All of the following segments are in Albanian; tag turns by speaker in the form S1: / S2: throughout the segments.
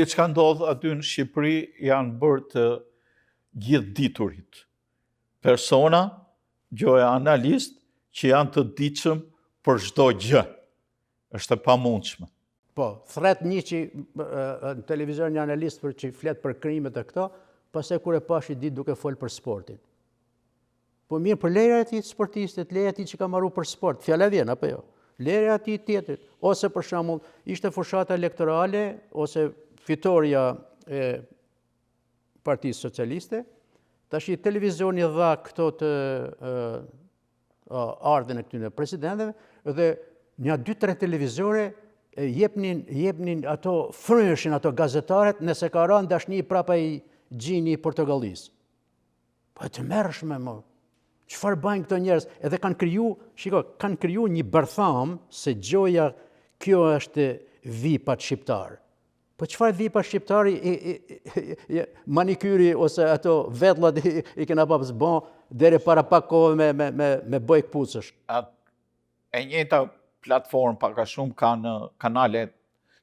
S1: di çka ndodh aty në Shqipëri, janë bërë të gjithë diturit. Persona, gjoja analist, që janë të ditshëm për çdo gjë. Është e pamundshme.
S2: Po, thret një që në televizion një analist për që flet për krimet e këto, pastaj kur e pash i ditë duke fol për sportin. Po mirë, për leja e tij sportistit, leja e tij që ka marru për sport, fjala vjen apo jo? Leja e tij tjetrit, ose për shembull, ishte fushata elektorale ose fitoria e Partisë Socialiste, tash i televizioni dha këto të ardhen e këtyre presidentëve dhe një 2-3 televizore jepnin ato frymëshin ato gazetarët nëse ka rënë dashni prapa i gjini i Portogallisë. Po të merrshme më. Çfarë bajnë këto njerëz? Edhe kanë kriju një bërtham se gjoja kjo është vipat shqiptar. Po çfarë vipa shqiptari manikyri ose ato vetllat i kena pa zbon deri para pak kohë me boj kpucësh.
S1: E njëjta platformë pak a shumë kanë kanale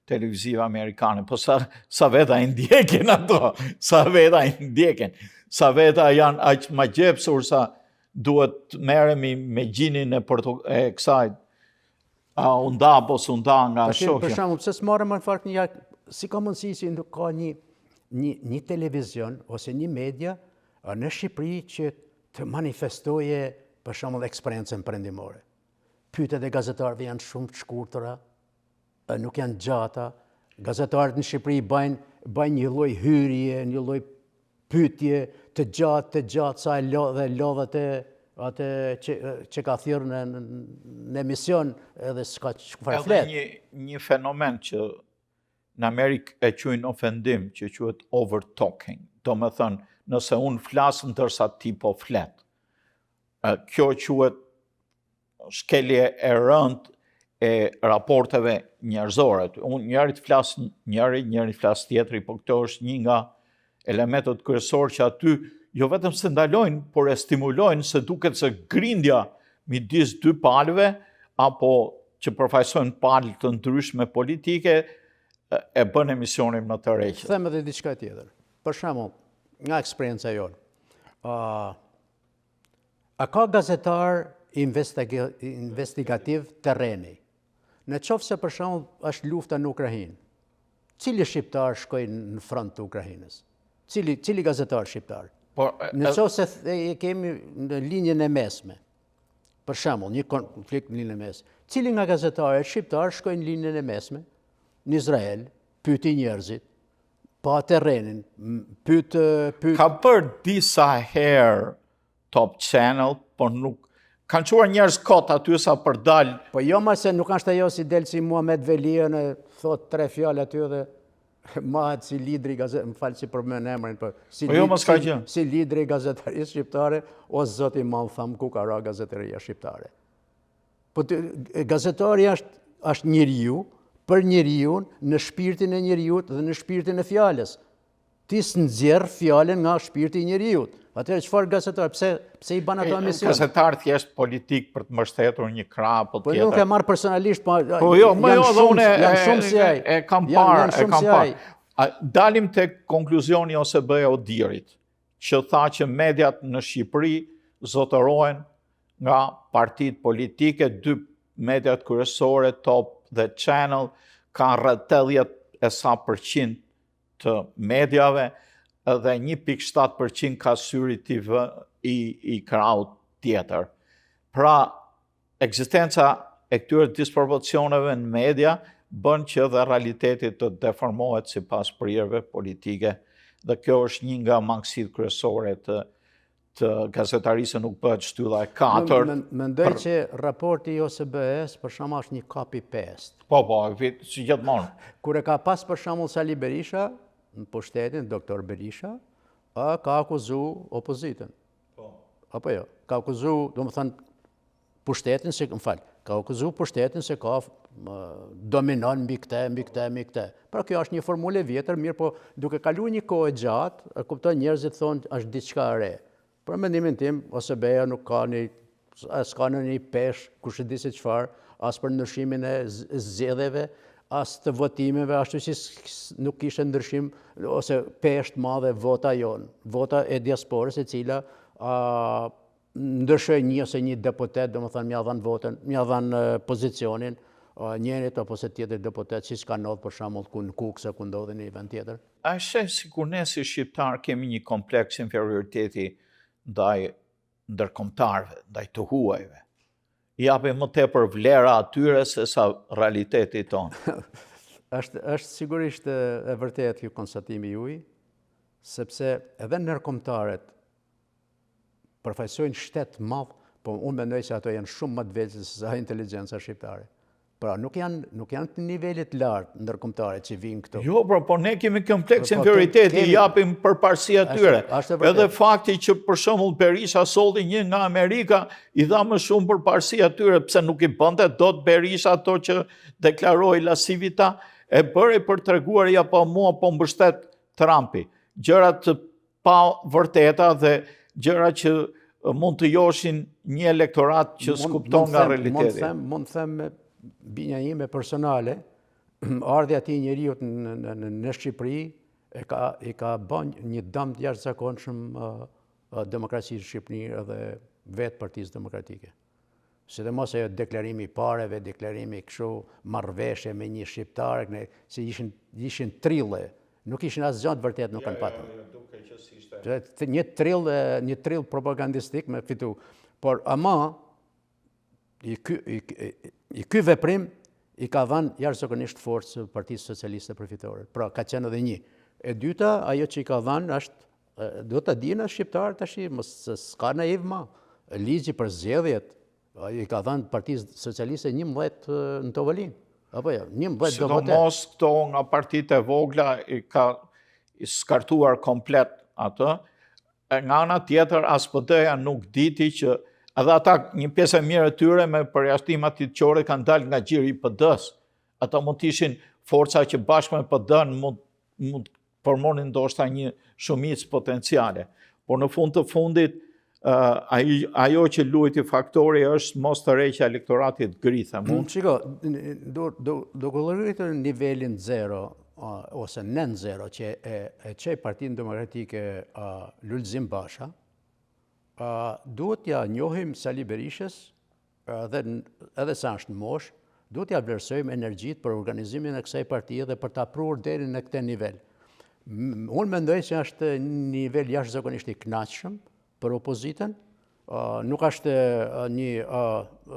S1: televizive amerikane, po sa veta i ndjekin ato, sa veta i ndjekin, sa veta janë aq më gjepsur sa duhet merremi me gjinin e kësaj, a u nda apo s'u nda nga shokja.
S2: Për shembull, pse s'marrëm në fakt si ka mundësi si nuk ka një televizion ose një media në Shqipëri që të manifestoje për shembull eksperiencën perëndimore. Pyetjet e gazetarëve janë shumë të shkurtra, nuk janë gjata. Gazetarët në Shqipëri bajnë një lloj hyrje, një lloj pyetje të gjatë sa dhe lodhet atë që ka thirrë në emision edhe s'ka çfarë flet.
S1: Edhe një fenomen që në Amerikë e quajnë ofendim, që quhet overtalking. Do me thënë, nëse unë flas ndërsa ti po flet. Kjo quhet shkelje e rëndë e raporteve njerëzore. Unë njëri flas tjetri, po këto është një nga elementet kryesorë që aty jo vetëm se ndalojnë, por e stimulojnë se duket se grindja midis dy palëve apo që përfaqësojnë palë të ndryshme politike e bën emisionin më të rrezikshëm.
S2: Them edhe diçka tjetër. Për shembull, nga eksperjenca jonë, a ka gazetar investigativ terreni? Në qoftë se për shembull është lufta në Ukrainë, cili shqiptar shkoi në front të Ukrainës? Cili gazetar shqiptar? Në qoftë se kemi në linjën e mesme, për shembull, një konflikt në linjën e mesme, cili nga gazetarët shqiptar shkoi në linjën e mesme, në Izrael, pyeti njerëzit, pa terrenin, pyet...
S1: Ka bërë disa herë Top Channel, por nuk kanë quar njerëz kot aty sa për dal.
S2: Po jo ma se nuk është ajo si del si Muhamet Veliën, thot 3 fjalë aty dhe mahet si lidri më falë si përmend emrin, si lidri gazetarisë shqiptare, o zoti madh tham ku ka ra gazetaria shqiptare. Po gazetari është njeriu, për njeriun, në shpirtin e njeriut dhe në shpirtin e fjalës. Ti s'nxjerr fjalën nga shpirti i njeriut. Atëherë çfarë gazetar, pse i bën ato emision?
S1: Gazetar thjesht politik për të mbështetur një krah apo tjetër.
S2: Po nuk e marr personalisht,
S1: po jo, janë shumë si ai. E kam parë. Dalim tek konkluzioni OSBE Odirit, që tha që mediat në Shqipëri zotërohen nga partitë politike, 2 mediat kryesore, Top dhe Channel, ka rreth 80% të mediave dhe 1.7% ka syri TV i kraut tjetër. Pra, ekzistenca e këtyre disproporcioneve në media bën që dhe realiteti të deformohet sipas prirjeve politike dhe kjo është një nga mangësitë kryesore të gazetarisë nuk bëhet shtylla e 4.
S2: Mendoj që raporti i OSBE-s për shembull është një copy-paste.
S1: Po, si gjithmonë.
S2: Kur e ka pas për shembull Sali Berisha në pushtetin, doktor Berisha, ka akuzu opozitën. Po. Apo jo, ka akuzu, domethënë pushtetin se, ka akuzu pushtetin se ka dominon mbi këtë. Pra kjo është një formulë e vjetër, mirë, po duke kaluar një kohë gjatë, e kupton njerëzit thonë është diçka e re. Për mendimin tim, OSBE nuk ka s'ka në një pesh, kush e di se çfarë, as për ndryshimin e zgjedhjeve, as të votimeve, ashtu si nuk kishte ndryshim ose peshë madhe vota jonë, vota e diasporës e cila ndryshoi një ose një deputet, domethënë m'ia dhanë votën, m'ia dhanë pozicionin, njërit apo se tjetër deputet, siç ka ndodhur për shembull ku në Kukës, ku ndodhi në një vend tjetër.
S1: A sheh sikur ne si shqiptar kemi një kompleks inferioriteti ndaj ndërkombëtarëve, ndaj të huajve. I japim më tepër vlera atyre se sa realiteti tonë.
S2: është sigurisht e vërtetë ky konstatimi juaj, sepse edhe ndërkombëtarët përfaqësojnë shtet madh, po unë mendoj se ato janë shumë më të vegjël se sa inteligjenca shqiptare. Pra nuk janë të nivelit lartë ndërkombëtare që vinë këtu.
S1: Jo, po ne kemi kompleks inferioriteti, i japim përparësi atyre. Edhe fakti që për shembull Berisha solli një nga Amerika, i dha më shumë përparësi atyre, pse nuk i bënte dot Berisha ato që deklaroi lasivita, e bëri për treguar ja po mua po mbështet Trumpi. Gjëra të pa vërteta dhe gjëra që mund të joshin një elektorat që s'kupton nga realiteti.
S2: Mund të them binja ime personale, ardhja e njeriut në Shqipëri i ka bën një dëm të jashtëzakonshëm demokracisë Shqipëri dhe vetë Partisë Demokratike. Sidomos ajo deklarimi i pareve, deklarimi kështu marrëveshje me një shqiptar, se ishin trille, nuk ishin asgjë të vërtetë nuk kanë patur. Një trill propagandistik me fitu. Por ama i ky veprim i ka dhënë jashtëzakonisht forcë Partisë Socialiste Përfitore. Pra ka qenë edhe një. E dyta, ajo që i ka dhënë është, do ta dinë shqiptarët tash, mos s'ka naiv më. Ligji për zgjedhjet i ka dhënë Partisë Socialiste 11 në Tovolinë. Apo jo, 11 do vote.
S1: Sidomos këto nga partitë e vogla i ka skartuar komplet atë. Nga ana tjetër, SPD-ja nuk diti që edhe ata një pjesë e mirë e tyre me përjashtim atitëqore kanë dalë nga gjiri i PD-s. Ata mund të ishin forca që bashkë me PD-n mund formonin ndoshta një shumicë potenciale. Por në fund të fundit, ajo që luajti faktori është mos të rreqja elektoratit grithe.
S2: Shiko, do kulluar nivelin 0 ose nën 0 që e çej Partinë Demokratike Lulzim Basha, duhet ja njohim Sali Berishës, edhe sa është në moshë, duhet ja vlerësojmë energjitë për organizimin e kësaj partie dhe për ta pruar deri në këtë nivel. Unë mendoj se është një nivel jashtëzakonisht i kënaqshëm për opozitën, nuk është një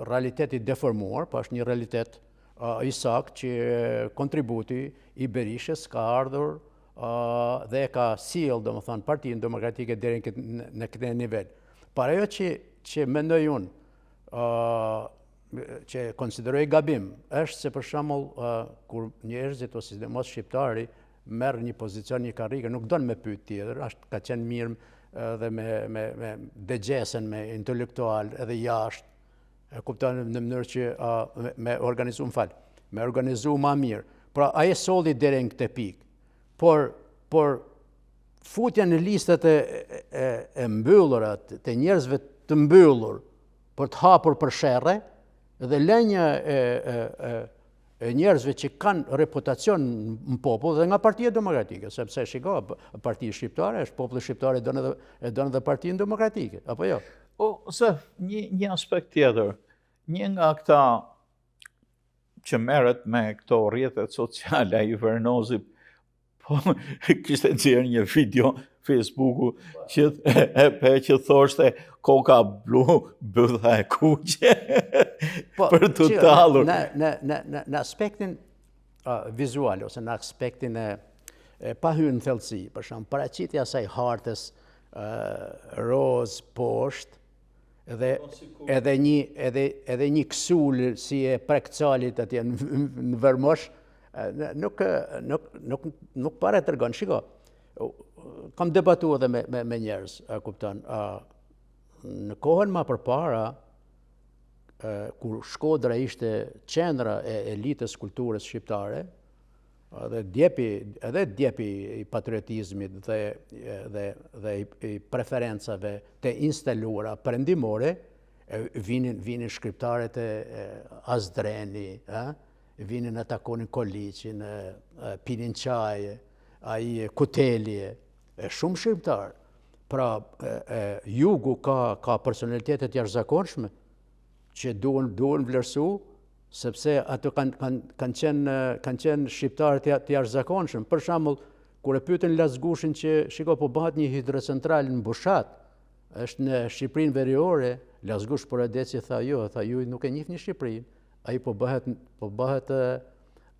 S2: realitet i deformuar, po është një realitet i saktë që kontributi i Berishës ka ardhur dhe ka sjell, domethënë, Partinë Demokratike deri në këtë nivel. Por ajo që mendoj unë, që konsideroj gabim, është se për shembull kur njerëzit ose sidomos shqiptari merr një pozicion, një karrige, nuk don me pyet tjetër, ka qenë mirë edhe me degjesen, me intelektual edhe jashtë, e kupton në mënyrë që me organizu ma mirë. Pra ai solli deri në këtë pikë. Por futja në listat e mbyllura të njerëzve të mbyllur për të hapur për sherrë dhe lënia e njerëzve që kanë reputacion në popull dhe nga Partia Demokratike, sepse shiko, Partia Shqiptare është populli shqiptar e don edhe Partinë Demokratike, apo jo?
S1: Një aspekt tjetër, një nga këta që merret me këto rrjetet sociale, ai Vernozi, po kishte nxjerrë një video Facebooku që thoshte koka blu, bëdha e kuqe, për të tallur.
S2: Në aspektin vizual, ose në aspektin e pa hyrë në thellësi, për shembull, paraqitja asaj hartës roz poshtë, edhe një kësul si e prekcalit atje në Vermosh, nuk pare të rëgon. Shiko, kam debatu edhe me njerëz, kupton. Në kohën ma përpara, kur Shkodra ishte qendra e elitës kulturës shqiptare, edhe djepi i patriotizmit dhe i preferencave të instaluara perëndimore, vinin shkriptarët e Azdreni, vinin e takonin Koliqin, pinin qaje, ai Kutelje, shumë shqiptar. Pra, jugu ka personalitetet jashtëzakonshme që duhen vlerësu, sepse ato kanë qenë shqiptarët të jashtëzakonshëm. Për shembull, kur e pyetën Lazgushin që shiko po bëhet një hidrocentral në Bushat, është në Shqipërinë Veriore, Lazgush por e deci tha jo, ju nuk e njihni Shqipërinë, ai po bëhet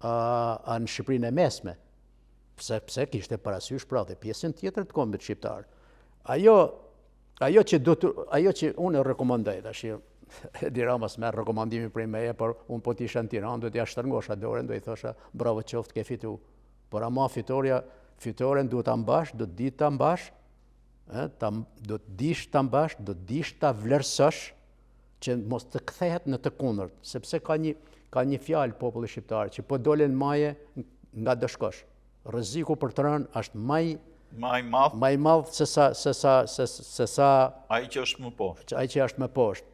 S2: në Shqipërinë e Mesme. Pse kishte parasysh pra dhe pjesën tjetër të kombit shqiptar. Ajo që unë rekomandoj tash, Edi Rama s'merr rekomandimin prej meje, por unë po t'isha në Tiranë, do t'ja shtrëngosha dorën, do i thosha bravo qoftë ke fitu. Por ama fitoren duhet ta mbash, do të ditë ta mbash, do të dish ta mbash, do të dish ta vlerësosh që mos të kthehet në të kundërt, sepse ka një fjalë populli shqiptar që po dolen maje nga do shkosh. Rreziku për të rënë është më i madh se sa
S1: ai që është më poshtë.
S2: Ai që është më poshtë.